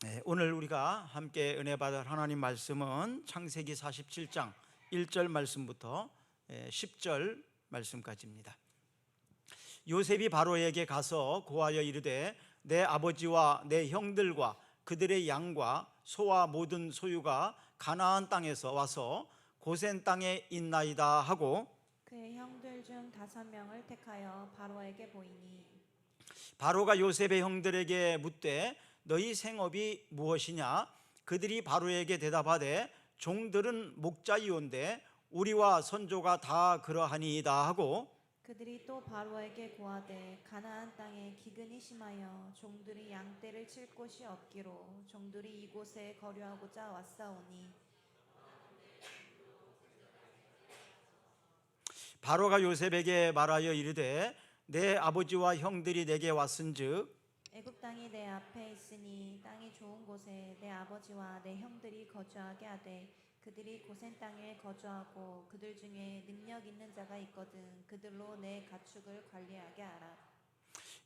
네, 오늘 우리가 함께 은혜 받을 하나님 말씀은 창세기 47장 1절 말씀부터 10절 말씀까지입니다. 요셉이 바로에게 가서 고하여 이르되 내 아버지와 내 형들과 그들의 양과 소와 모든 소유가 가나안 땅에서 와서 고센 땅에 있나이다 하고 그의 형들 중 5명을 택하여 바로에게 보이니 바로가 요셉의 형들에게 묻되 너희 생업이 무엇이냐? 그들이 바로에게 대답하되 종들은 목자이온데 우리와 선조가 다 그러하니이다 하고 그들이 또 바로에게 고하되 가나안 땅에 기근이 심하여 종들이 양떼를 칠 곳이 없기로 종들이 이곳에 거류하고자 왔사오니 바로가 요셉에게 말하여 이르되 내 아버지와 형들이 내게 왔은즉 애굽 땅이 내 앞에 있으니 땅이 좋은 곳에 내 아버지와 내 형들이 거주하게 하되 그들이 고센 땅에 거주하고 그들 중에 능력 있는 자가 있거든 그들로 내 가축을 관리하게 하라.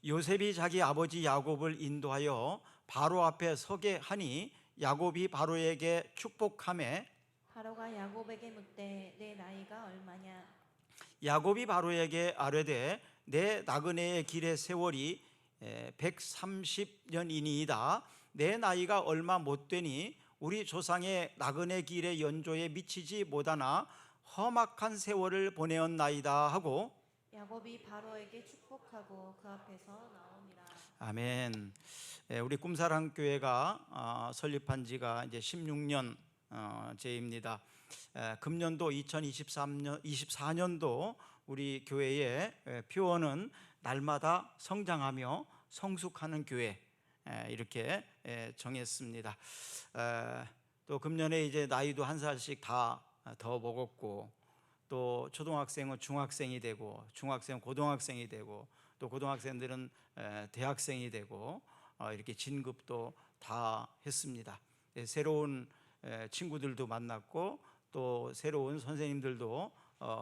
요셉이 자기 아버지 야곱을 인도하여 바로 앞에 서게 하니 야곱이 바로에게 축복하매 바로가 야곱에게 묻되 내 나이가 얼마냐? 야곱이 바로에게 아뢰되 내 나그네의 길의 세월이 130년이니이다. 내 나이가 얼마 못 되니 우리 조상의 나그네 길의 연조에 미치지 못하나 험악한 세월을 보내었나이다 하고 야곱이 바로에게 축복하고 그 앞에서 나오니라. 아멘. 우리 꿈사랑교회가 설립한 지가 이제 16년 제입니다. 금년도 2024년도 우리 교회의 표어는 날마다 성장하며 성숙하는 교회 이렇게 정했습니다. 또 금년에 이제 나이도 한 살씩 다 더 먹었고 또 초등학생은 중학생이 되고 중학생은 고등학생이 되고 또 고등학생들은 대학생이 되고 이렇게 진급도 다 했습니다. 새로운 친구들도 만났고 또 새로운 선생님들도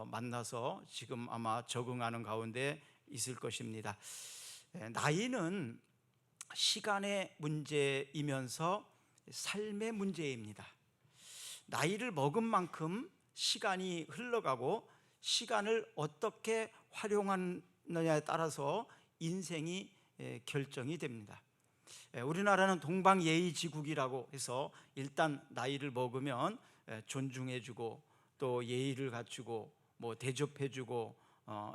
만나서 지금 아마 적응하는 가운데 있을 것입니다. 나이는 시간의 문제이면서 삶의 문제입니다. 나이를 먹은 만큼 시간이 흘러가고 시간을 어떻게 활용하느냐에 따라서 인생이 결정이 됩니다. 우리나라는 동방예의지국이라고 해서 일단 나이를 먹으면 존중해주고 또 예의를 갖추고 뭐 대접해주고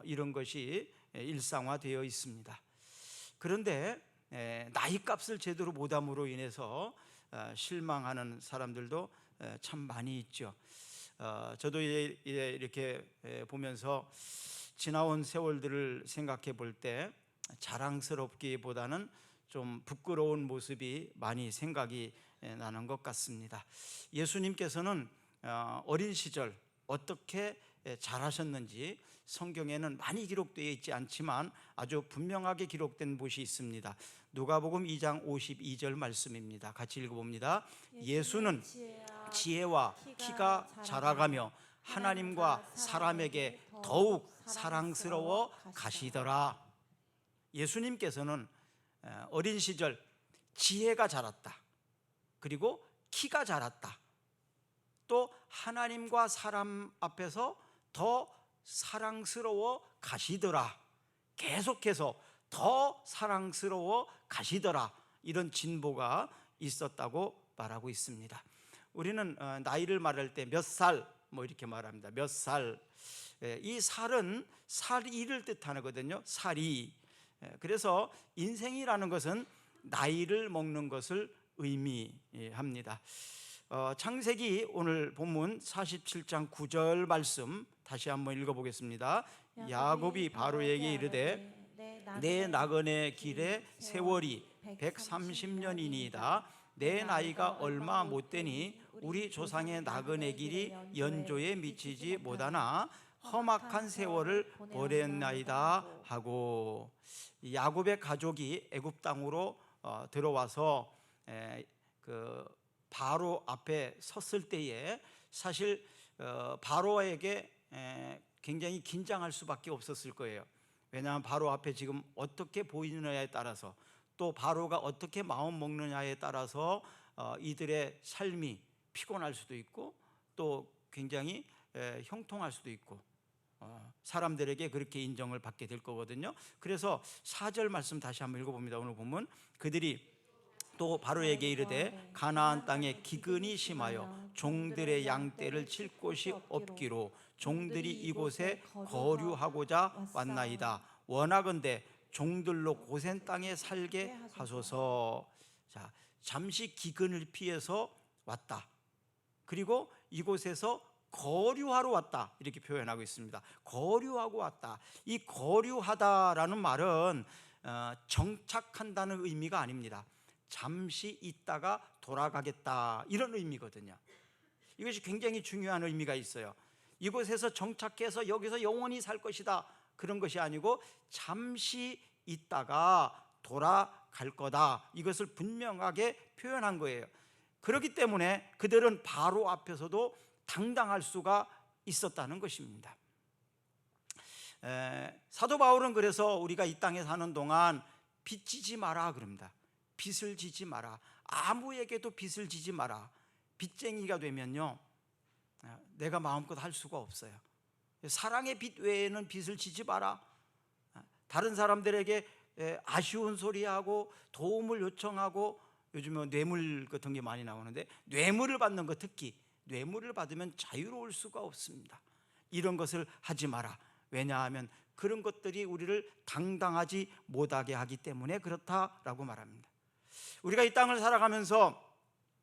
이런 것이 일상화되어 있습니다. 그런데 나이값을 제대로 못함으로 인해서 실망하는 사람들도 참 많이 있죠. 저도 이렇게 보면서 지나온 세월들을 생각해 볼 때 자랑스럽기보다는 좀 부끄러운 모습이 많이 생각이 나는 것 같습니다. 예수님께서는 어린 시절 어떻게 잘하셨는지 성경에는 많이 기록되어 있지 않지만 아주 분명하게 기록된 곳이 있습니다. 누가복음 2장 52절 말씀입니다. 같이 읽어봅니다. 예수는 지혜와 키가 자라가며 하나님과 사람에게 더욱 사랑스러워 가시더라. 예수님께서는 어린 시절 지혜가 자랐다. 그리고 키가 자랐다. 또 하나님과 사람 앞에서 더 사랑스러워 가시더라. 계속해서 더 사랑스러워 가시더라. 이런 진보가 있었다고 말하고 있습니다. 우리는 나이를 말할 때 몇 살 뭐 이렇게 말합니다. 몇 살. 이 살은 살이를 뜻하거든요. 살이. 그래서 인생이라는 것은 나이를 먹는 것을 의미합니다. 창세기 오늘 본문 47장 9절 말씀 다시 한번 읽어보겠습니다. 야곱이 바로에게 이르되 내 나그네 길의 세월이 130년이니이다. 내 나이가 얼마 못 되니 우리 조상의 나그네 길이 연조에 미치지 못하나 험악한 세월을 보냈나이다 하고, 야곱의 가족이 애굽 땅으로 들어와서 그 바로 앞에 섰을 때에 사실 바로에게 굉장히 긴장할 수밖에 없었을 거예요. 왜냐하면 바로 앞에 지금 어떻게 보이느냐에 따라서 또 바로가 어떻게 마음 먹느냐에 따라서 이들의 삶이 피곤할 수도 있고 또 굉장히 형통할 수도 있고 사람들에게 그렇게 인정을 받게 될 거거든요. 그래서 4절 말씀 다시 한번 읽어봅니다. 오늘 보면 그들이 또 바로에게 이르되 가나안 땅에 기근이 심하여 종들의 양떼를 칠 곳이 없기로 종들이 이곳에 거류하고자 왔나이다. 원하건대 종들로 고센 땅에 살게 하소서. 자, 잠시 기근을 피해서 왔다. 그리고 이곳에서 거류하러 왔다, 이렇게 표현하고 있습니다. 거류하고 왔다. 이 거류하다라는 말은 정착한다는 의미가 아닙니다. 잠시 있다가 돌아가겠다, 이런 의미거든요. 이것이 굉장히 중요한 의미가 있어요. 이곳에서 정착해서 여기서 영원히 살 것이다, 그런 것이 아니고 잠시 있다가 돌아갈 거다, 이것을 분명하게 표현한 거예요. 그렇기 때문에 그들은 바로 앞에서도 당당할 수가 있었다는 것입니다. 사도 바울은 그래서 우리가 이 땅에 사는 동안 빚 지지 마라 그럽니다. 빚을 지지 마라. 아무에게도 빚을 지지 마라. 빚쟁이가 되면요, 내가 마음껏 할 수가 없어요. 사랑의 빚 외에는 빚을 지지 마라. 다른 사람들에게 아쉬운 소리하고 도움을 요청하고, 요즘은 뇌물 같은 게 많이 나오는데 뇌물을 받는 것, 특히 뇌물을 받으면 자유로울 수가 없습니다. 이런 것을 하지 마라. 왜냐하면 그런 것들이 우리를 당당하지 못하게 하기 때문에 그렇다라고 말합니다. 우리가 이 땅을 살아가면서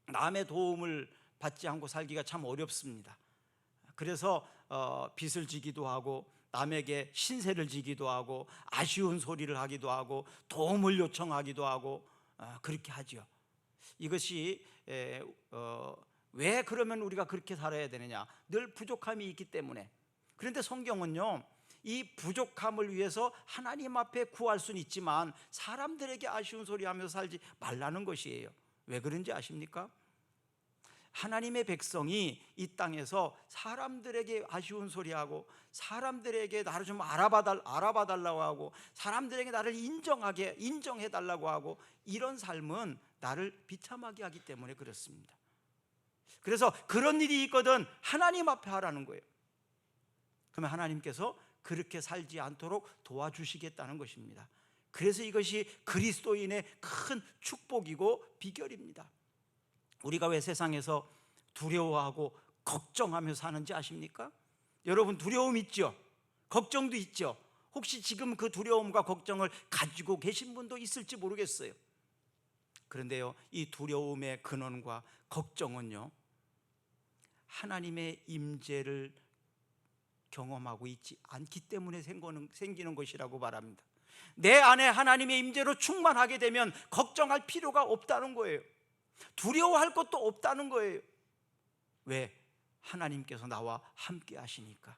남의 도움을 받지 않고 살기가 참 어렵습니다. 그래서 빚을 지기도 하고 남에게 신세를 지기도 하고 아쉬운 소리를 하기도 하고 도움을 요청하기도 하고 그렇게 하죠. 이것이 왜 그러면 우리가 그렇게 살아야 되느냐? 늘 부족함이 있기 때문에. 그런데 성경은요, 이 부족함을 위해서 하나님 앞에 구할 수는 있지만 사람들에게 아쉬운 소리 하면서 살지 말라는 것이에요. 왜 그런지 아십니까? 하나님의 백성이 이 땅에서 사람들에게 아쉬운 소리하고 사람들에게 나를 좀 알아봐 달라고 하고 사람들에게 나를 인정해 달라고 하고, 이런 삶은 나를 비참하게 하기 때문에 그렇습니다. 그래서 그런 일이 있거든 하나님 앞에 하라는 거예요. 그러면 하나님께서 그렇게 살지 않도록 도와주시겠다는 것입니다. 그래서 이것이 그리스도인의 큰 축복이고 비결입니다. 우리가 왜 세상에서 두려워하고 걱정하며 사는지 아십니까? 여러분, 두려움 있죠? 걱정도 있죠? 혹시 지금 그 두려움과 걱정을 가지고 계신 분도 있을지 모르겠어요. 그런데요, 이 두려움의 근원과 걱정은요, 하나님의 임재를 경험하고 있지 않기 때문에 생기는 것이라고 말합니다. 내 안에 하나님의 임재로 충만하게 되면 걱정할 필요가 없다는 거예요. 두려워할 것도 없다는 거예요. 왜? 하나님께서 나와 함께 하시니까.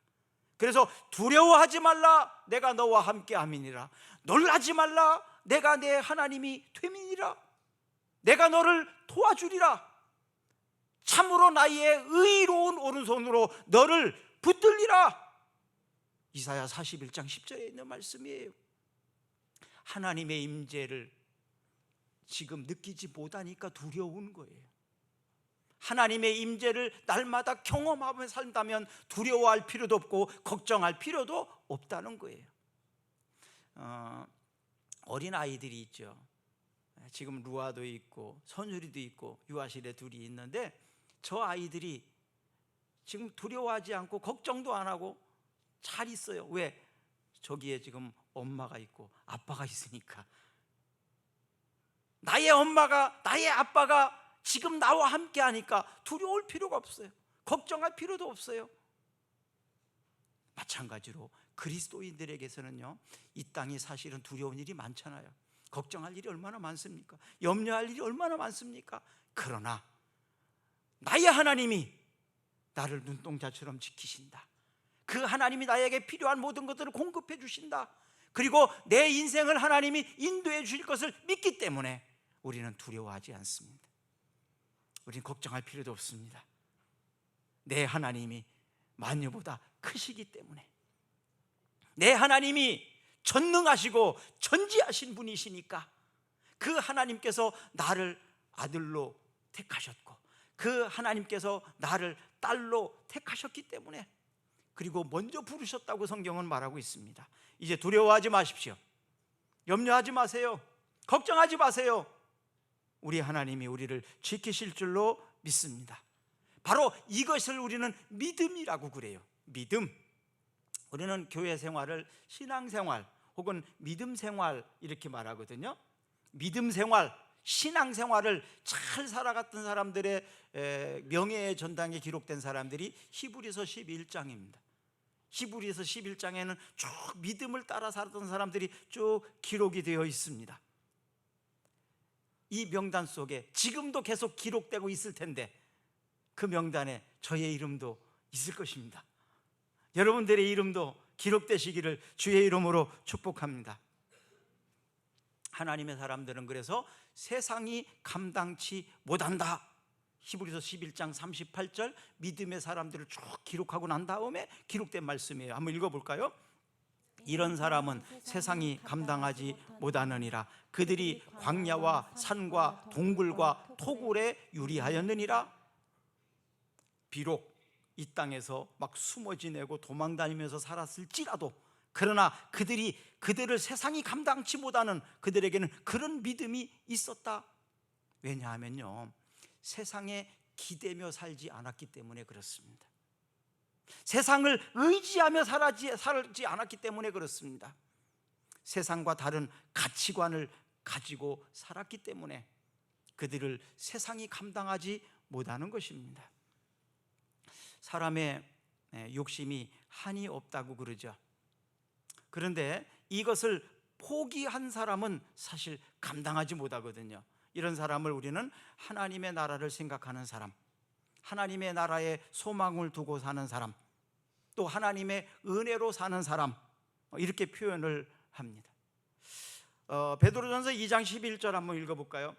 그래서 두려워하지 말라, 내가 너와 함께 함이니라. 놀라지 말라, 내가 내 하나님이 됨이니라. 내가 너를 도와주리라. 참으로 나의 의로운 오른손으로 너를 붙들리라. 이사야 41장 10절에 있는 말씀이에요. 하나님의 임재를 지금 느끼지 못하니까 두려운 거예요. 하나님의 임재를 날마다 경험하며 산다면 두려워할 필요도 없고 걱정할 필요도 없다는 거예요. 어린 아이들이 있죠. 지금 루아도 있고 선율이도 있고 유아실에 둘이 있는데, 저 아이들이 지금 두려워하지 않고 걱정도 안 하고 잘 있어요. 왜? 저기에 지금 엄마가 있고 아빠가 있으니까. 나의 엄마가, 나의 아빠가 지금 나와 함께 하니까 두려울 필요가 없어요. 걱정할 필요도 없어요. 마찬가지로 그리스도인들에게서는요, 이 땅이 사실은 두려운 일이 많잖아요. 걱정할 일이 얼마나 많습니까? 염려할 일이 얼마나 많습니까? 그러나 나의 하나님이 나를 눈동자처럼 지키신다. 그 하나님이 나에게 필요한 모든 것들을 공급해 주신다. 그리고 내 인생을 하나님이 인도해 주실 것을 믿기 때문에 우리는 두려워하지 않습니다. 우리는 걱정할 필요도 없습니다. 내 하나님이 만유보다 크시기 때문에, 내 하나님이 전능하시고 전지하신 분이시니까 그 하나님께서 나를 아들로 택하셨고 그 하나님께서 나를 딸로 택하셨기 때문에, 그리고 먼저 부르셨다고 성경은 말하고 있습니다. 이제 두려워하지 마십시오. 염려하지 마세요. 걱정하지 마세요. 우리 하나님이 우리를 지키실 줄로 믿습니다. 바로 이것을 우리는 믿음이라고 그래요. 믿음. 우리는 교회 생활을 신앙생활 혹은 믿음 생활 이렇게 말하거든요. 믿음 생활, 신앙 생활을 잘 살아갔던 사람들의 명예의 전당에 기록된 사람들이 히브리서 11장입니다. 히브리서 11장에는 쭉 믿음을 따라 살았던 사람들이 쭉 기록이 되어 있습니다. 이 명단 속에 지금도 계속 기록되고 있을 텐데 그 명단에 저의 이름도 있을 것입니다. 여러분들의 이름도 기록되시기를 주의 이름으로 축복합니다. 하나님의 사람들은 그래서 세상이 감당치 못한다. 히브리서 11장 38절 믿음의 사람들을 쭉 기록하고 난 다음에 기록된 말씀이에요. 한번 읽어볼까요? 이런 사람은 세상이 감당하지 못하느니라. 그들이 광야와 산과 동굴과 토굴에 유리하였느니라. 비록 이 땅에서 막 숨어 지내고 도망다니면서 살았을지라도, 그러나 그들을 세상이 감당치 못하는 그들에게는 그런 믿음이 있었다. 왜냐하면요, 세상에 기대며 살지 않았기 때문에 그렇습니다. 세상을 의지하며 살지 않았기 때문에 그렇습니다. 세상과 다른 가치관을 가지고 살았기 때문에 그들을 세상이 감당하지 못하는 것입니다. 사람의 욕심이 한이 없다고 그러죠. 그런데 이것을 포기한 사람은 사실 감당하지 못하거든요. 이런 사람을 우리는 하나님의 나라를 생각하는 사람, 하나님의 나라에 소망을 두고 사는 사람, 또 하나님의 은혜로 사는 사람, 이렇게 표현을 합니다. 베드로전서 2장 11절 한번 읽어볼까요?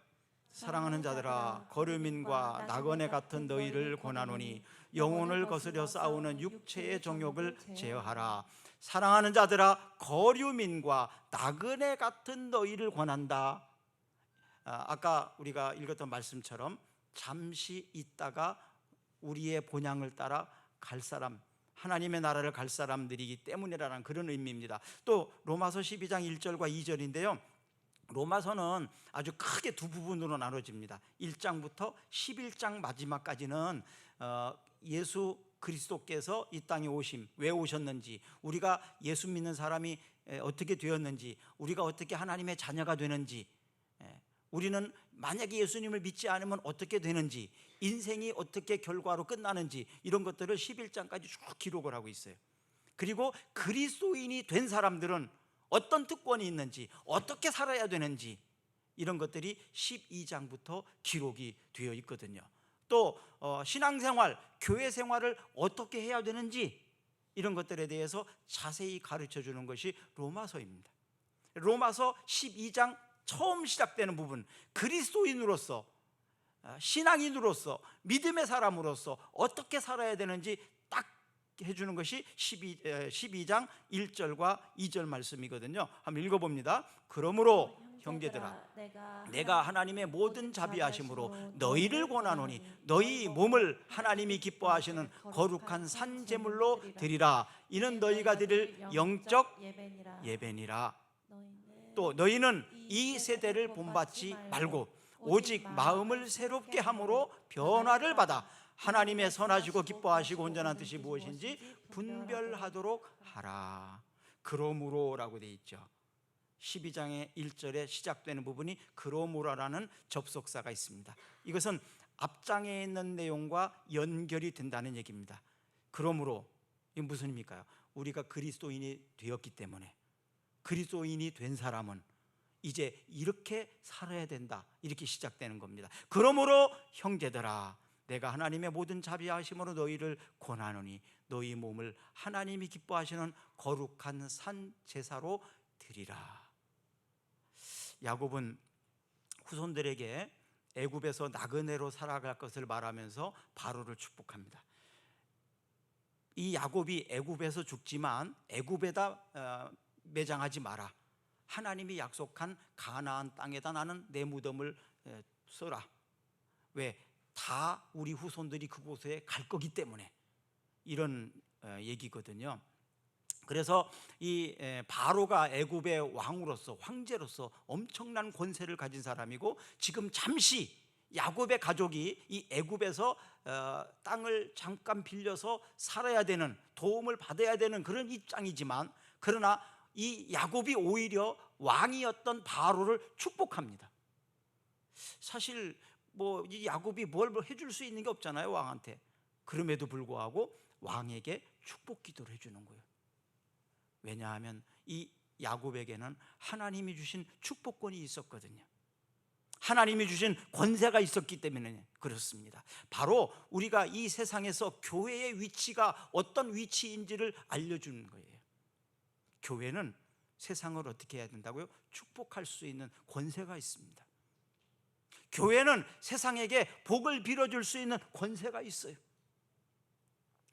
사랑하는 자들아, 거류민과 나그네 같은 너희를 권하노니 영혼을 거스려 싸우는 육체의 정욕을 제어하라. 사랑하는 자들아, 거류민과 나그네 같은 너희를 권한다. 아까 우리가 읽었던 말씀처럼 잠시 있다가 우리의 본향을 따라 갈 사람, 하나님의 나라를 갈 사람들이기 때문이라는 그런 의미입니다. 또 로마서 12장 1절과 2절인데요, 로마서는 아주 크게 두 부분으로 나눠집니다. 1장부터 11장 마지막까지는 예수 그리스도께서 이 땅에 오심, 왜 오셨는지, 우리가 예수 믿는 사람이 어떻게 되었는지, 우리가 어떻게 하나님의 자녀가 되는지, 우리는 만약에 예수님을 믿지 않으면 어떻게 되는지, 인생이 어떻게 결과로 끝나는지, 이런 것들을 11장까지 쭉 기록을 하고 있어요. 그리고 그리스도인이 된 사람들은 어떤 특권이 있는지, 어떻게 살아야 되는지, 이런 것들이 12장부터 기록이 되어 있거든요. 또 신앙생활, 교회 생활을 어떻게 해야 되는지, 이런 것들에 대해서 자세히 가르쳐 주는 것이 로마서입니다. 로마서 12장 처음 시작되는 부분, 그리스도인으로서, 신앙인으로서, 믿음의 사람으로서 어떻게 살아야 되는지 딱 해주는 것이 12장 1절과 2절 말씀이거든요. 한번 읽어봅니다. 그러므로 형제들아, 내가 하나님의 모든 자비하심으로 너희를 권하노니 너희 몸을 하나님이 기뻐하시는 거룩한 산 제물로 드리라. 이는 너희가 드릴 영적 예배니라. 또 너희는 이 세대를 본받지 말고 오직 마음을 새롭게 함으로 변화를 받아 하나님의 선하시고 기뻐하시고 온전한 뜻이 무엇인지 분별하도록 하라. 그러므로라고 되어 있죠. 12장의 1절에 시작되는 부분이 그러므로라는 접속사가 있습니다. 이것은 앞장에 있는 내용과 연결이 된다는 얘기입니다. 그러므로 이게 무슨 의미일까요? 우리가 그리스도인이 되었기 때문에, 그리스도인이 된 사람은 이제 이렇게 살아야 된다, 이렇게 시작되는 겁니다. 그러므로 형제들아, 내가 하나님의 모든 자비하심으로 너희를 권하노니 너희 몸을 하나님이 기뻐하시는 거룩한 산 제사로 드리라. 야곱은 후손들에게 애굽에서 나그네로 살아갈 것을 말하면서 바로를 축복합니다. 이 야곱이 애굽에서 죽지만 애굽에다 매장하지 마라. 하나님이 약속한 가나안 땅에다 나는 내 무덤을 써라. 왜? 다 우리 후손들이 그곳에 갈 거기 때문에, 이런 얘기거든요. 그래서 이 바로가 애굽의 왕으로서, 황제로서 엄청난 권세를 가진 사람이고, 지금 잠시 야곱의 가족이 이 애굽에서 땅을 잠깐 빌려서 살아야 되는, 도움을 받아야 되는 그런 입장이지만, 그러나 이 야곱이 오히려 왕이었던 바로를 축복합니다. 사실 뭐 이 야곱이 뭘 해줄 수 있는 게 없잖아요, 왕한테. 그럼에도 불구하고 왕에게 축복 기도를 해주는 거예요. 왜냐하면 이 야곱에게는 하나님이 주신 축복권이 있었거든요. 하나님이 주신 권세가 있었기 때문에 그렇습니다. 바로 우리가 이 세상에서 교회의 위치가 어떤 위치인지를 알려주는 거예요. 교회는 세상을 어떻게 해야 된다고요? 축복할 수 있는 권세가 있습니다. 교회는 세상에게 복을 빌어줄 수 있는 권세가 있어요.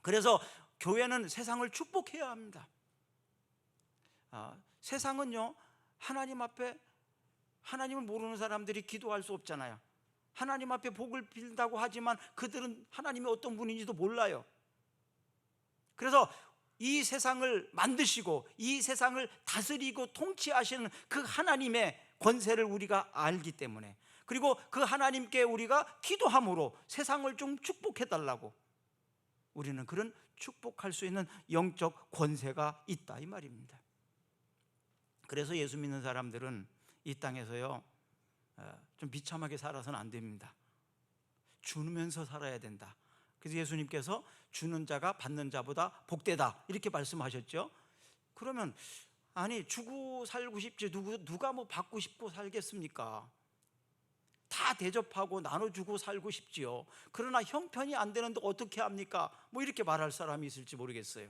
그래서 교회는 세상을 축복해야 합니다. 세상은요, 하나님 앞에, 하나님을 모르는 사람들이 기도할 수 없잖아요. 하나님 앞에 복을 빌다고 하지만 그들은 하나님이 어떤 분인지도 몰라요. 그래서 이 세상을 만드시고 이 세상을 다스리고 통치하시는 그 하나님의 권세를 우리가 알기 때문에, 그리고 그 하나님께 우리가 기도함으로 세상을 좀 축복해 달라고, 우리는 그런 축복할 수 있는 영적 권세가 있다, 이 말입니다. 그래서 예수 믿는 사람들은 이 땅에서요, 좀 비참하게 살아서는 안 됩니다. 주면서 살아야 된다. 그래서 예수님께서 주는 자가 받는 자보다 복되다, 이렇게 말씀하셨죠. 그러면 아니, 주고 살고 싶지 누가 뭐 받고 싶고 살겠습니까? 다 대접하고 나눠주고 살고 싶지요. 그러나 형편이 안 되는데 어떻게 합니까? 뭐 이렇게 말할 사람이 있을지 모르겠어요.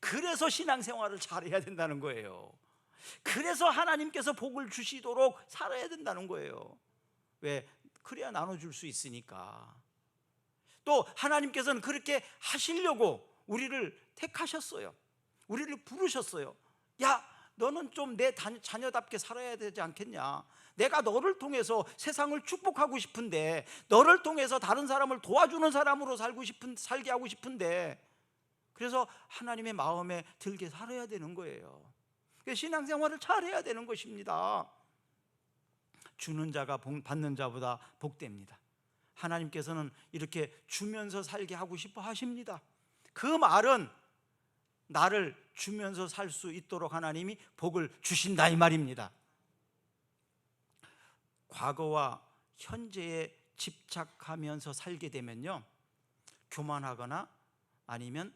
그래서 신앙생활을 잘해야 된다는 거예요. 그래서 하나님께서 복을 주시도록 살아야 된다는 거예요. 왜? 그래야 나눠줄 수 있으니까. 또 하나님께서는 그렇게 하시려고 우리를 택하셨어요. 우리를 부르셨어요. 야, 너는 좀 내 자녀답게 살아야 되지 않겠냐? 내가 너를 통해서 세상을 축복하고 싶은데, 너를 통해서 다른 사람을 도와주는 사람으로 살게 하고 싶은데, 그래서 하나님의 마음에 들게 살아야 되는 거예요. 신앙생활을 잘해야 되는 것입니다. 주는 자가 받는 자보다 복됩니다. 하나님께서는 이렇게 주면서 살게 하고 싶어 하십니다. 그 말은 나를 주면서 살 수 있도록 하나님이 복을 주신다, 이 말입니다. 과거와 현재에 집착하면서 살게 되면요, 교만하거나 아니면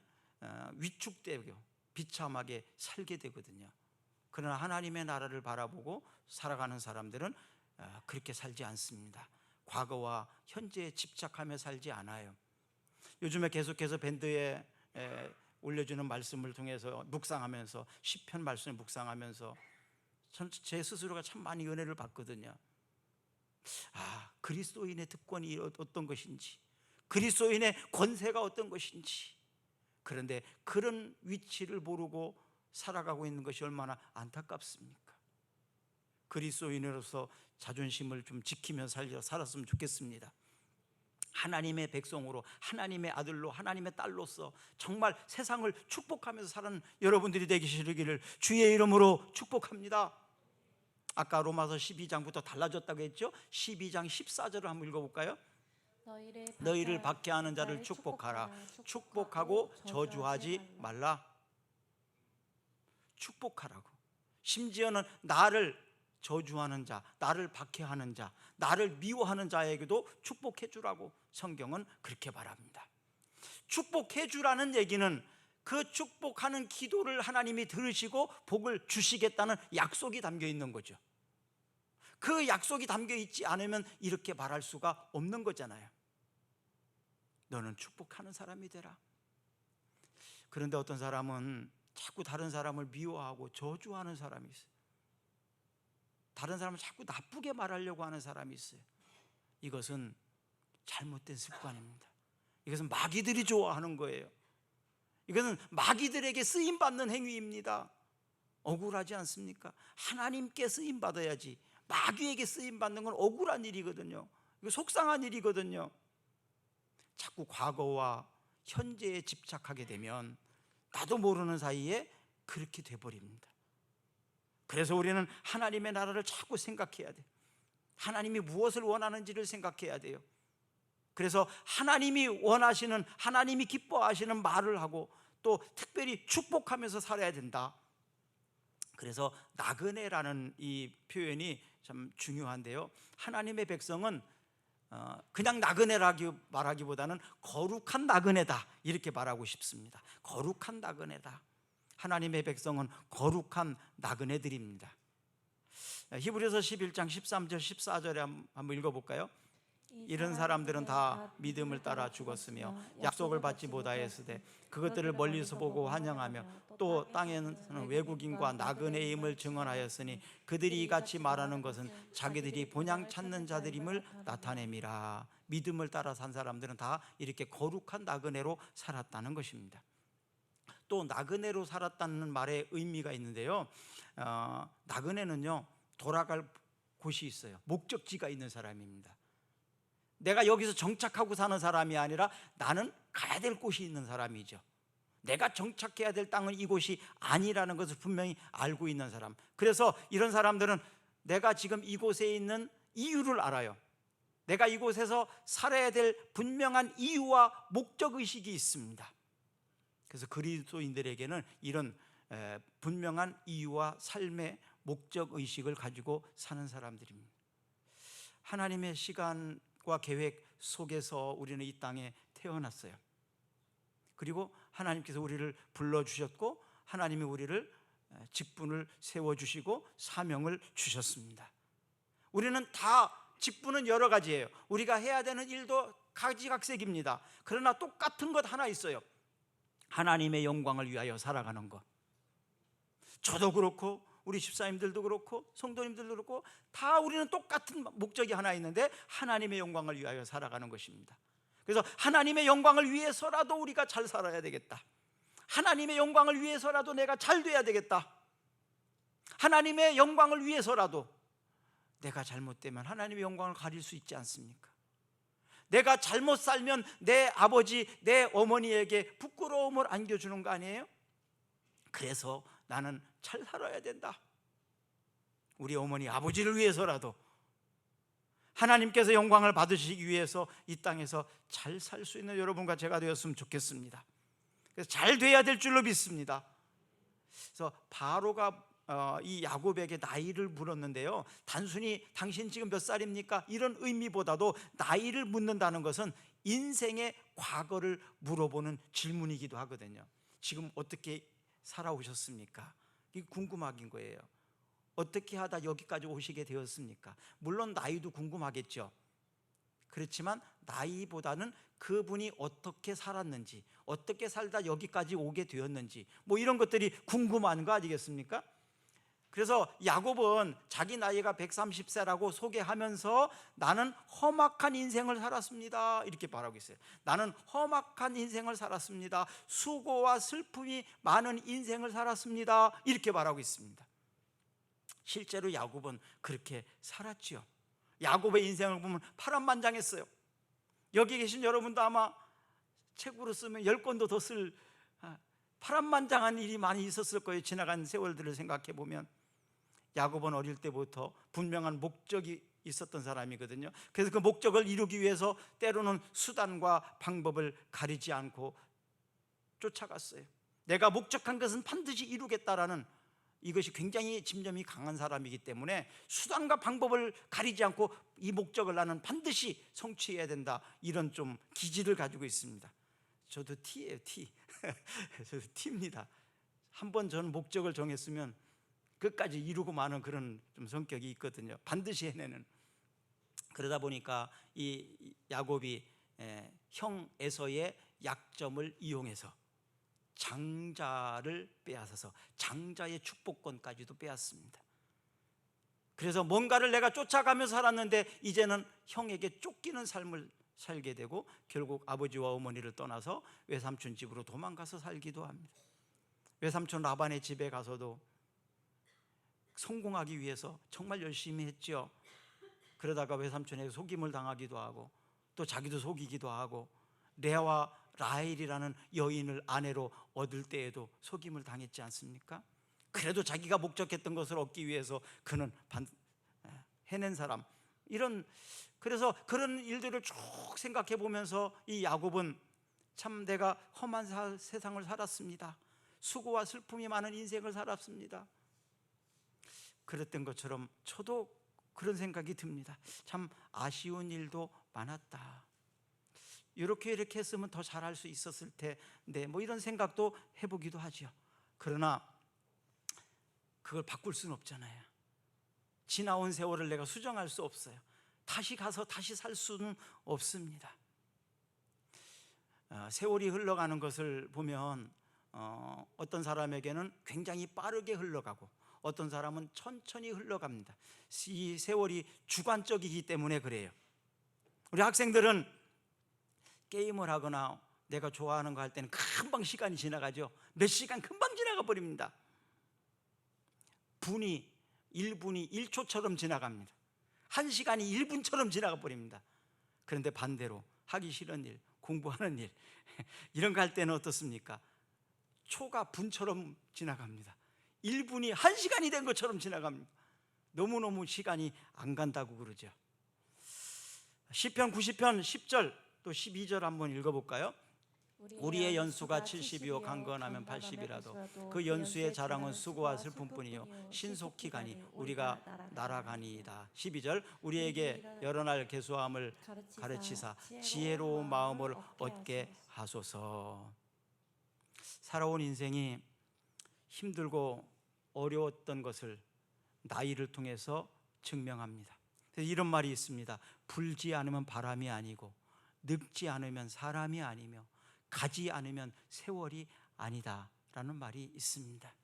위축되고 비참하게 살게 되거든요. 그러나 하나님의 나라를 바라보고 살아가는 사람들은 그렇게 살지 않습니다. 과거와 현재에 집착하며 살지 않아요. 요즘에 계속해서 밴드에 올려주는 말씀을 통해서 묵상하면서, 시편 말씀을 묵상하면서 제 스스로가 참 많이 은혜를 받거든요. 그리스도인의 특권이 어떤 것인지, 그리스도인의 권세가 어떤 것인지, 그런데 그런 위치를 모르고 살아가고 있는 것이 얼마나 안타깝습니까? 그리스도인으로서 자존심을 좀 지키면서 살았으면 좋겠습니다. 하나님의 백성으로, 하나님의 아들로, 하나님의 딸로서 정말 세상을 축복하면서 사는 여러분들이 되시기를 주의 이름으로 축복합니다. 아까 로마서 12장부터 달라졌다고 했죠? 12장 14절을 한번 읽어볼까요? 너희를 박해하는 자를 축복하라. 축복하고 저주하지 말라. 축복하라고. 심지어는 나를 저주하는 자, 나를 박해하는 자, 나를 미워하는 자에게도 축복해 주라고 성경은 그렇게 말합니다. 축복해 주라는 얘기는 그 축복하는 기도를 하나님이 들으시고 복을 주시겠다는 약속이 담겨 있는 거죠. 그 약속이 담겨 있지 않으면 이렇게 말할 수가 없는 거잖아요. 너는 축복하는 사람이 되라. 그런데 어떤 사람은 자꾸 다른 사람을 미워하고 저주하는 사람이 있어요. 다른 사람을 자꾸 나쁘게 말하려고 하는 사람이 있어요. 이것은 잘못된 습관입니다. 이것은 마귀들이 좋아하는 거예요. 이것은 마귀들에게 쓰임받는 행위입니다. 억울하지 않습니까? 하나님께 쓰임 받아야지 마귀에게 쓰임 받는 건 억울한 일이거든요. 이거 속상한 일이거든요. 자꾸 과거와 현재에 집착하게 되면 나도 모르는 사이에 그렇게 돼버립니다. 그래서 우리는 하나님의 나라를 자꾸 생각해야 돼요. 하나님이 무엇을 원하는지를 생각해야 돼요. 그래서 하나님이 원하시는, 하나님이 기뻐하시는 말을 하고 또 특별히 축복하면서 살아야 된다. 그래서 나그네라는 이 표현이 참 중요한데요. 하나님의 백성은 그냥 나그네라기 말하기보다는 거룩한 나그네다 이렇게 말하고 싶습니다. 거룩한 나그네다. 하나님의 백성은 거룩한 나그네들입니다. 히브리서 11장 13절 14절에 한번 읽어볼까요? 이런 사람들은 다 믿음을 따라 죽었으며 약속을 받지 못하였으되 그것들을 멀리서 보고 환영하며 또 땅에는 외국인과 나그네임을 증언하였으니 그들이 이같이 말하는 것은 자기들이 본향 찾는 자들임을 나타냄이라. 믿음을 따라 산 사람들은 다 이렇게 거룩한 나그네로 살았다는 것입니다. 또 나그네로 살았다는 말에 의미가 있는데요, 나그네는요 돌아갈 곳이 있어요. 목적지가 있는 사람입니다. 내가 여기서 정착하고 사는 사람이 아니라 나는 가야 될 곳이 있는 사람이죠. 내가 정착해야 될 땅은 이곳이 아니라는 것을 분명히 알고 있는 사람. 그래서 이런 사람들은 내가 지금 이곳에 있는 이유를 알아요. 내가 이곳에서 살아야 될 분명한 이유와 목적의식이 있습니다. 그래서 그리스도인들에게는 이런 분명한 이유와 삶의 목적의식을 가지고 사는 사람들입니다. 하나님의 시간과 계획 속에서 우리는 이 땅에 태어났어요. 그리고 하나님께서 우리를 불러주셨고 하나님이 우리를 직분을 세워주시고 사명을 주셨습니다. 우리는 다 직분은 여러 가지예요. 우리가 해야 되는 일도 가지각색입니다. 그러나 똑같은 것 하나 있어요. 하나님의 영광을 위하여 살아가는 것. 저도 그렇고 우리 집사님들도 그렇고 성도님들도 그렇고 다 우리는 똑같은 목적이 하나 있는데 하나님의 영광을 위하여 살아가는 것입니다. 그래서 하나님의 영광을 위해서라도 우리가 잘 살아야 되겠다. 하나님의 영광을 위해서라도 내가 잘 돼야 되겠다. 하나님의 영광을 위해서라도 내가 잘못되면 하나님의 영광을 가릴 수 있지 않습니까? 내가 잘못 살면 내 아버지, 내 어머니에게 부끄러움을 안겨주는 거 아니에요? 그래서 나는 잘 살아야 된다. 우리 어머니, 아버지를 위해서라도 하나님께서 영광을 받으시기 위해서 이 땅에서 잘 살 수 있는 여러분과 제가 되었으면 좋겠습니다. 그래서 잘 돼야 될 줄로 믿습니다. 그래서 바로가 이 야곱에게 나이를 물었는데요, 단순히 당신 지금 몇 살입니까? 이런 의미보다도 나이를 묻는다는 것은 인생의 과거를 물어보는 질문이기도 하거든요. 지금 어떻게 살아오셨습니까? 이게 궁금한 거예요. 어떻게 하다 여기까지 오시게 되었습니까? 물론 나이도 궁금하겠죠. 그렇지만 나이보다는 그분이 어떻게 살았는지, 어떻게 살다 여기까지 오게 되었는지, 뭐 이런 것들이 궁금한 거 아니겠습니까? 그래서 야곱은 자기 나이가 130세라고 소개하면서 나는 험악한 인생을 살았습니다 이렇게 말하고 있어요. 나는 험악한 인생을 살았습니다. 수고와 슬픔이 많은 인생을 살았습니다 이렇게 말하고 있습니다. 실제로 야곱은 그렇게 살았지요. 야곱의 인생을 보면 파란만장했어요. 여기 계신 여러분도 아마 책으로 쓰면 10권도 더 쓸 파란만장한 일이 많이 있었을 거예요. 지나간 세월들을 생각해 보면. 야곱은 어릴 때부터 분명한 목적이 있었던 사람이거든요. 그래서 그 목적을 이루기 위해서 때로는 수단과 방법을 가리지 않고 쫓아갔어요. 내가 목적한 것은 반드시 이루겠다라는 이것이 굉장히 집념이 강한 사람이기 때문에 수단과 방법을 가리지 않고 이 목적을 나는 반드시 성취해야 된다, 이런 좀 기질을 가지고 있습니다. 저도 T예요, T. 저도 T입니다. 한번 저는 목적을 정했으면 끝까지 이루고 마는 그런 좀 성격이 있거든요. 반드시 해내는. 그러다 보니까 이 야곱이 형 에서의 약점을 이용해서 장자를 빼앗아서 장자의 축복권까지도 빼앗습니다. 그래서 뭔가를 내가 쫓아가면서 살았는데 이제는 형에게 쫓기는 삶을 살게 되고 결국 아버지와 어머니를 떠나서 외삼촌 집으로 도망가서 살기도 합니다. 외삼촌 라반의 집에 가서도 성공하기 위해서 정말 열심히 했죠. 그러다가 외삼촌에게 속임을 당하기도 하고 또 자기도 속이기도 하고 레아와 라헬이라는 여인을 아내로 얻을 때에도 속임을 당했지 않습니까? 그래도 자기가 목적했던 것을 얻기 위해서 그는 해낸 사람. 그래서 그런 일들을 쭉 생각해 보면서 이 야곱은 참 내가 험한 세상을 살았습니다. 수고와 슬픔이 많은 인생을 살았습니다. 그랬던 것처럼 저도 그런 생각이 듭니다. 참 아쉬운 일도 많았다. 이렇게 했으면 더 잘할 수 있었을 텐데 뭐 이런 생각도 해보기도 하죠. 그러나 그걸 바꿀 수는 없잖아요. 지나온 세월을 내가 수정할 수 없어요. 다시 가서 다시 살 수는 없습니다. 세월이 흘러가는 것을 보면 어떤 사람에게는 굉장히 빠르게 흘러가고 어떤 사람은 천천히 흘러갑니다. 이 세월이 주관적이기 때문에 그래요. 우리 학생들은 게임을 하거나 내가 좋아하는 거 할 때는 금방 시간이 지나가죠. 몇 시간 금방 지나가 버립니다. 분이 1분이 1초처럼 지나갑니다. 1시간이 1분처럼 지나가 버립니다. 그런데 반대로 하기 싫은 일, 공부하는 일 이런 거 할 때는 어떻습니까? 초가 분처럼 지나갑니다. 1분이 1시간이 된 것처럼 지나갑니다. 너무너무 시간이 안 간다고 그러죠. 시편 90편 10절 또 12절 한번 읽어볼까요? 우리의 연수가 70이요 강건하면 80이라도 그 연수의 자랑은 수고와 슬픔뿐이요 신속히 가니 우리가 날아가니이다. 12절 우리에게 여러 날 계수함을 가르치사 지혜로운 마음을 얻게 하소서. 살아온 인생이 힘들고 어려웠던 것을 나이를 통해서 증명합니다. 그래서 이런 말이 있습니다. 불지 않으면 바람이 아니고 늙지 않으면 사람이 아니며 가지 않으면 세월이 아니다 라는 말이 있습니다.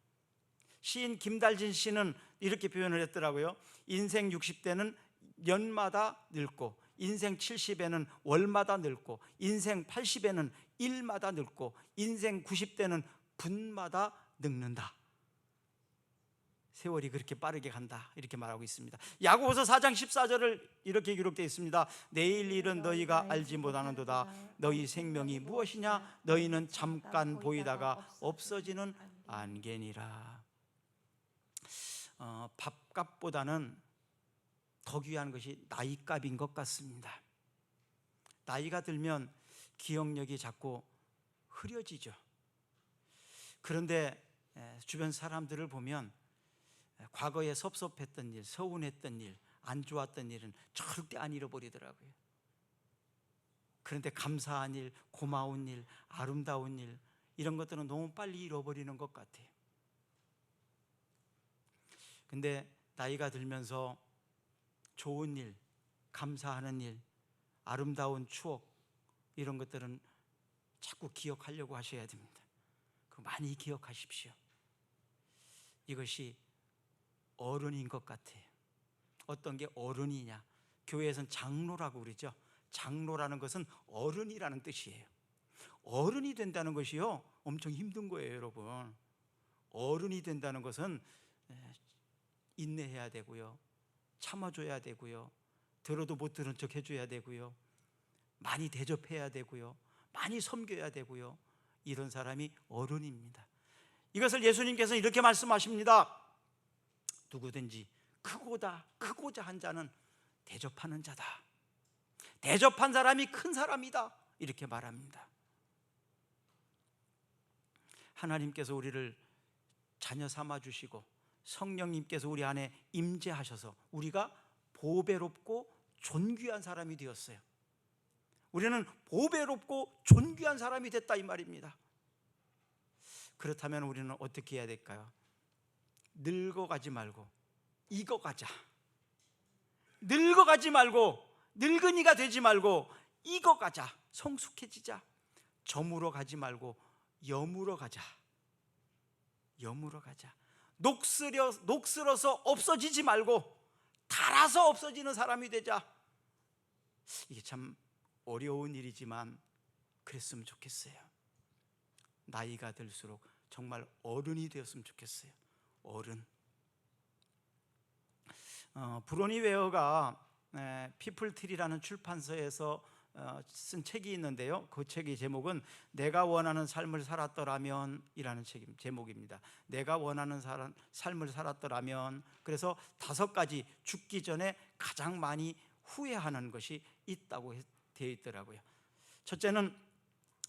시인 김달진 씨는 이렇게 표현을 했더라고요. 인생 60대는 년마다 늙고 인생 70에는 월마다 늙고 인생 80에는 일마다 늙고 인생 90대는 분마다 늙는다. 세월이 그렇게 빠르게 간다 이렇게 말하고 있습니다. 야고보서 4장 14절을 이렇게 기록되어 있습니다. 내일 일은 너희가 알지 못하는도다. 너희 생명이 무엇이냐? 너희는 잠깐 보이다가 없어지는 안개니라. 밥값보다는 더 귀한 것이 나이값인 것 같습니다. 나이가 들면 기억력이 자꾸 흐려지죠. 그런데 주변 사람들을 보면 과거에 섭섭했던 일, 서운했던 일, 안 좋았던 일은 절대 안 잃어버리더라고요. 그런데 감사한 일, 고마운 일, 아름다운 일 이런 것들은 너무 빨리 잃어버리는 것 같아요. 근데 나이가 들면서 좋은 일, 감사하는 일, 아름다운 추억 이런 것들은 자꾸 기억하려고 하셔야 됩니다. 그거 많이 기억하십시오. 이것이 어른인 것 같아요. 어떤 게 어른이냐? 교회에서는 장로라고 그러죠. 장로라는 것은 어른이라는 뜻이에요. 어른이 된다는 것이요 엄청 힘든 거예요, 여러분. 어른이 된다는 것은 인내해야 되고요, 참아줘야 되고요, 들어도 못 들은 척 해줘야 되고요, 많이 대접해야 되고요, 많이 섬겨야 되고요. 이런 사람이 어른입니다. 이것을 예수님께서 이렇게 말씀하십니다. 누구든지 크고자 한 자는 대접하는 자다. 대접한 사람이 큰 사람이다. 이렇게 말합니다. 하나님께서 우리를 자녀 삼아 주시고 성령님께서 우리 안에 임재하셔서 우리가 보배롭고 존귀한 사람이 되었어요. 우리는 보배롭고 존귀한 사람이 됐다 이 말입니다. 그렇다면 우리는 어떻게 해야 될까요? 늙어가지 말고 익어가자. 늙어가지 말고 늙은이가 되지 말고 익어가자. 성숙해지자. 저물어 가지 말고 여물어 가자. 여물어 가자. 녹슬어서 없어지지 말고 닳아서 없어지는 사람이 되자. 이게 참 어려운 일이지만 그랬으면 좋겠어요. 나이가 들수록 정말 어른이 되었으면 좋겠어요. 어른. 브로니 웨어가 피플트리라는 출판사에서 쓴 책이 있는데요. 그 책의 제목은 내가 원하는 삶을 살았더라면 이라는 제목입니다. 내가 원하는 삶을 살았더라면. 그래서 5가지 죽기 전에 가장 많이 후회하는 것이 있다고 되어 있더라고요. 첫째는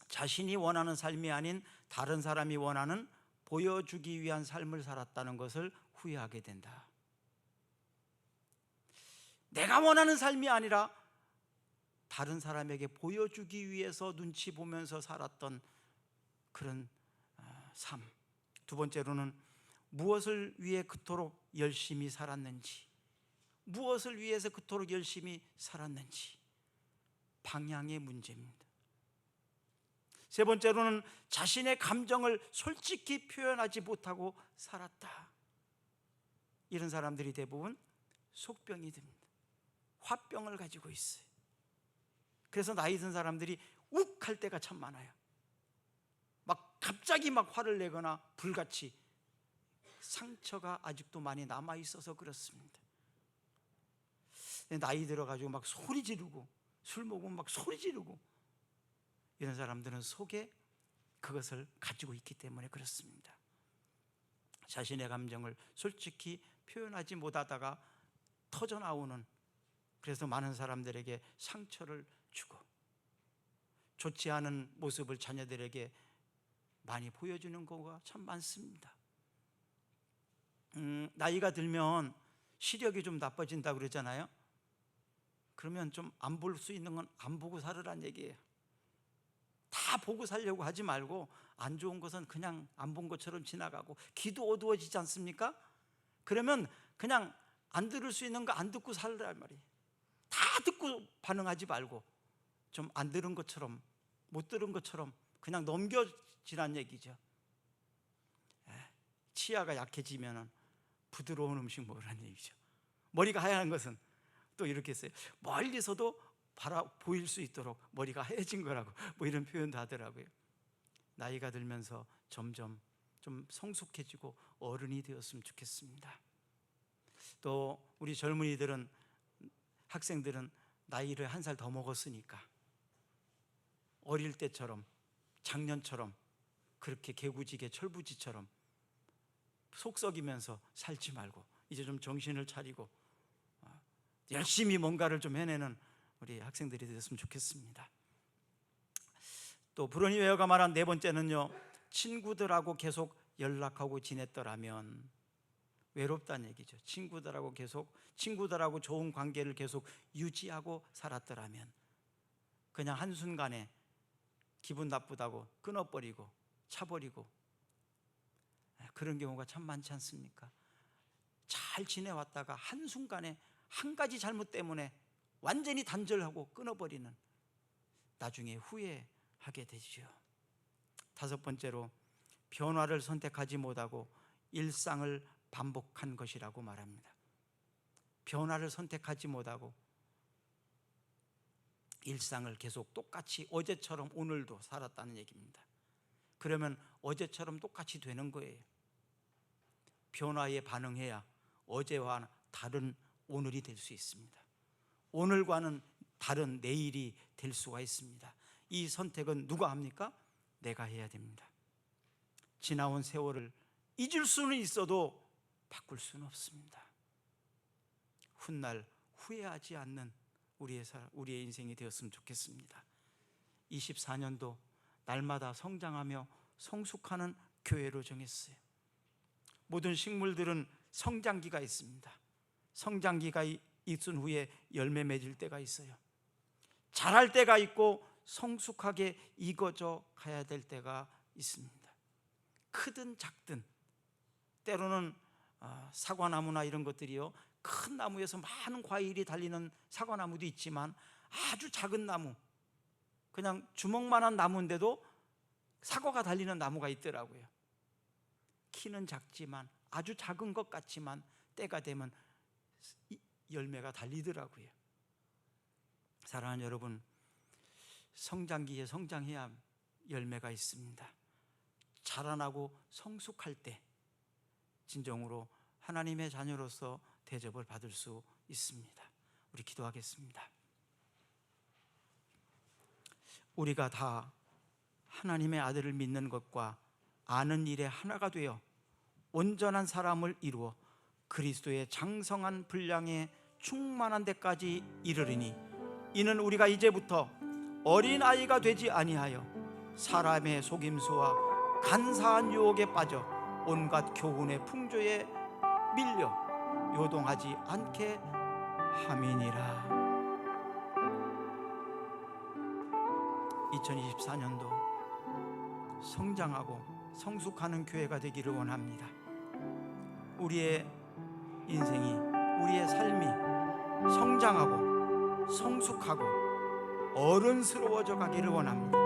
자신이 원하는 삶이 아닌 다른 사람이 원하는 보여주기 위한 삶을 살았다는 것을 후회하게 된다. 내가 원하는 삶이 아니라 다른 사람에게 보여주기 위해서 눈치 보면서 살았던 그런 삶. 두 번째로는 무엇을 위해 그토록 열심히 살았는지, 무엇을 위해서 그토록 열심히 살았는지, 방향의 문제입니다. 세 번째로는 자신의 감정을 솔직히 표현하지 못하고 살았다. 이런 사람들이 대부분 속병이 듭니다. 화병을 가지고 있어요. 그래서 나이 든 사람들이 욱할 때가 참 많아요. 막 갑자기 막 화를 내거나 불같이. 상처가 아직도 많이 남아 있어서 그렇습니다. 나이 들어가지고 막 소리 지르고, 술 먹으면 막 소리 지르고, 이런 사람들은 속에 그것을 가지고 있기 때문에 그렇습니다. 자신의 감정을 솔직히 표현하지 못하다가 터져나오는, 그래서 많은 사람들에게 상처를 주고 좋지 않은 모습을 자녀들에게 많이 보여주는 거가 참 많습니다. 나이가 들면 시력이 좀 나빠진다고 그러잖아요. 그러면 좀 안 볼 수 있는 건 안 보고 살으란 얘기예요. 다 보고 살려고 하지 말고 안 좋은 것은 그냥 안 본 것처럼 지나가고, 귀도 어두워지지 않습니까? 그러면 그냥 안 들을 수 있는 거 안 듣고 살란 말이에요. 다 듣고 반응하지 말고 좀 안 들은 것처럼, 못 들은 것처럼 그냥 넘겨지란 얘기죠. 치아가 약해지면 부드러운 음식 먹으라는 얘기죠. 머리가 하얀 것은 또 이렇게 했어요. 멀리서도 보일 수 있도록 머리가 하얘진 거라고, 뭐 이런 표현도 하더라고요. 나이가 들면서 점점 좀 성숙해지고 어른이 되었으면 좋겠습니다. 또 우리 젊은이들은, 학생들은 나이를 1살 더 먹었으니까 어릴 때처럼, 작년처럼 그렇게 개구지게 철부지처럼 속썩이면서 살지 말고 이제 좀 정신을 차리고 열심히 뭔가를 좀 해내는 우리 학생들이 되었으면 좋겠습니다. 또 브로니 웨어가 말한 네 번째는요, 친구들하고 계속 연락하고 지냈더라면. 외롭다는 얘기죠. 친구들하고 좋은 관계를 계속 유지하고 살았더라면. 그냥 한순간에 기분 나쁘다고 끊어버리고 차버리고, 그런 경우가 참 많지 않습니까? 잘 지내왔다가 한순간에 한 가지 잘못 때문에 완전히 단절하고 끊어버리는, 나중에 후회하게 되죠. 5번째로 변화를 선택하지 못하고 일상을 반복한 것이라고 말합니다. 변화를 선택하지 못하고 일상을 계속 똑같이 어제처럼 오늘도 살았다는 얘기입니다. 그러면 어제처럼 똑같이 되는 거예요. 변화에 반응해야 어제와 다른 오늘이 될 수 있습니다. 오늘과는 다른 내일이 될 수가 있습니다. 이 선택은 누가 합니까? 내가 해야 됩니다. 지나온 세월을 잊을 수는 있어도 바꿀 수는 없습니다. 훗날 후회하지 않는 우리의 인생이 되었으면 좋겠습니다. 24년도 날마다 성장하며 성숙하는 교회로 정했어요. 모든 식물들은 성장기가 있습니다. 성장기가 있은 후에 열매 맺을 때가 있어요. 자랄 때가 있고 성숙하게 익어져 가야 될 때가 있습니다. 크든 작든, 때로는 사과나무나 이런 것들이요, 큰 나무에서 많은 과일이 달리는 사과나무도 있지만 아주 작은 나무, 그냥 주먹만한 나무인데도 사과가 달리는 나무가 있더라고요. 키는 작지만, 아주 작은 것 같지만 때가 되면 열매가 달리더라고요. 사랑하는 여러분, 성장기에 성장해야 열매가 있습니다. 자라나고 성숙할 때 진정으로 하나님의 자녀로서 대접을 받을 수 있습니다. 우리 기도하겠습니다. 우리가 다 하나님의 아들을 믿는 것과 아는 일에 하나가 되어 온전한 사람을 이루어 그리스도의 장성한 분량에 충만한 데까지 이르리니 이는 우리가 이제부터 어린아이가 되지 아니하여 사람의 속임수와 간사한 유혹에 빠져 온갖 교훈의 풍조에 밀려 요동하지 않게 함이니라. 2024년도 성장하고 성숙하는 교회가 되기를 원합니다. 우리의 인생이, 우리의 삶이 성장하고 성숙하고 어른스러워져 가기를 원합니다.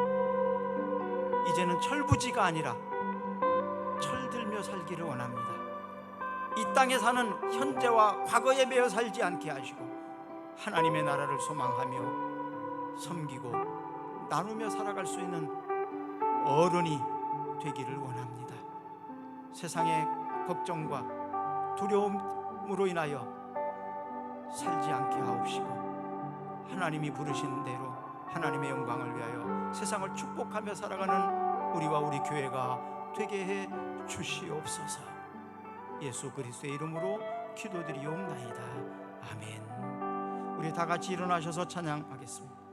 이제는 철부지가 아니라 철들며 살기를 원합니다. 이 땅에 사는 현재와 과거에 매여 살지 않게 하시고 하나님의 나라를 소망하며 섬기고 나누며 살아갈 수 있는 어른이 되기를 원합니다. 세상의 걱정과 두려움으로 인하여 살지 않게 하옵시고 하나님이 부르신 대로 하나님의 영광을 위하여 세상을 축복하며 살아가는 우리와 우리 교회가 되게 해 주시옵소서. 예수 그리스도의 이름으로 기도드리옵나이다. 아멘. 우리 다 같이 일어나셔서 찬양하겠습니다.